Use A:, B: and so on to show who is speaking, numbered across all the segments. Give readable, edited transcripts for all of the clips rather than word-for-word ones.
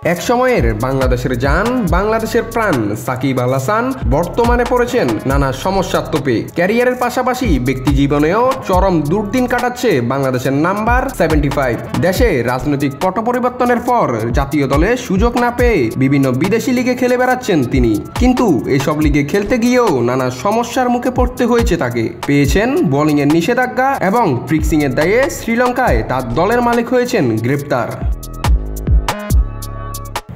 A: এক সময়ের বাংলাদেশের জান, বাংলাদেশের প্রাণ সাকিব আল হাসান বর্তমানে পড়েছেন নানা সমস্যার তোপে। ক্যারিয়ারের পাশাপাশি ব্যক্তি জীবনেও চরম দুর্দিন কাটাচ্ছে বাংলাদেশের নাম্বার 75। দেশে রাজনৈতিক পট পরিবর্তনের পর জাতীয় দলে সুযোগ না পেয়ে বিভিন্ন বিদেশি লিগে খেলে বেড়াচ্ছেন তিনি। কিন্তু এসব লিগে খেলতে গিয়েও নানা সমস্যার মুখে পড়তে হয়েছে তাকে। পেয়েছেন বোলিংয়ের নিষেধাজ্ঞা এবং ফিক্সিংয়ের দায়ে শ্রীলঙ্কায় তার দলের মালিক হয়েছেন গ্রেপ্তার।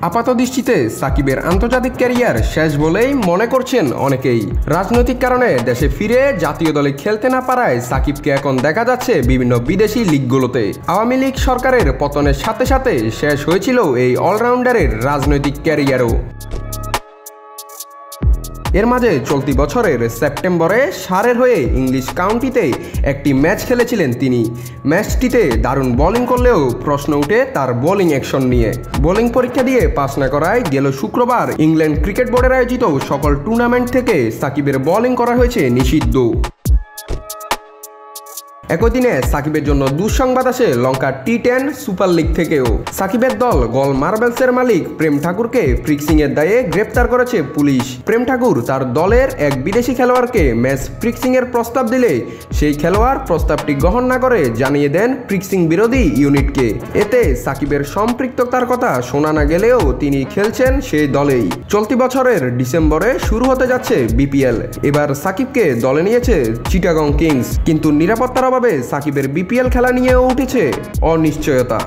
A: আপাতদৃষ্টিতে সাকিবের আন্তর্জাতিক ক্যারিয়ার শেষ বলেই মনে করছেন অনেকেই। রাজনৈতিক কারণে দেশে ফিরে জাতীয় দলে খেলতে না পারায় সাকিবকে এখন দেখা যাচ্ছে বিভিন্ন বিদেশি লিগগুলোতে। আওয়ামী লীগ সরকারের পতনের সাথে সাথে শেষ হয়েছিল এই অলরাউন্ডারের রাজনৈতিক ক্যারিয়ারও। এর মাঝে চলতি বছরের সেপ্টেম্বরে সারের হয়ে ইংলিশ কাউন্টিতে একটি ম্যাচ খেলেছিলেন তিনি। ম্যাচটিতে দারুণ বোলিং করলেও প্রশ্ন উঠে তার বোলিং অ্যাকশন নিয়ে। বোলিং পরীক্ষা দিয়ে পাস না করায় গেল শুক্রবার ইংল্যান্ড ক্রিকেট বোর্ডের আয়োজিত সকল টুর্নামেন্ট থেকে সাকিবের বোলিং করা হয়েছে নিষিদ্ধ। একই দিনে সাকিবের জন্য দুঃসংবাদ আসে লঙ্কার টি10 সুপার লিগ থেকেও। সাকিবের দল গল মার্বেলসের মালিক প্রেম ঠাকুরকে ফিক্সিংয়ের দায়ে গ্রেপ্তার করেছে পুলিশ। প্রেম ঠাকুর তার দলের এক বিদেশি খেলোয়াড়কে ম্যাচ ফিক্সিংয়ের প্রস্তাব দিলে সেই খেলোয়াড় প্রস্তাবটি গ্রহণ না করে জানিয়ে দেন ফিক্সিং বিরোধী ইউনিটকে। এতে সাকিবের সম্পৃক্ততার কথা শোনা না গেলেও তিনি খেলছেন সেই দলেই। চলতি বছরের ডিসেম্বরে শুরু হতে যাচ্ছে বিপিএল। এবার সাকিবকে দলে নিয়েছে চিটাগং কিংস, কিন্তু নিরাপত্তার অভাবে সাকিবের বিপিএল খেলা নিয়েও উঠেছে অনিশ্চয়তা।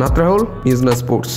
A: নাত রাহুল, নিউজ না স্পোর্টস।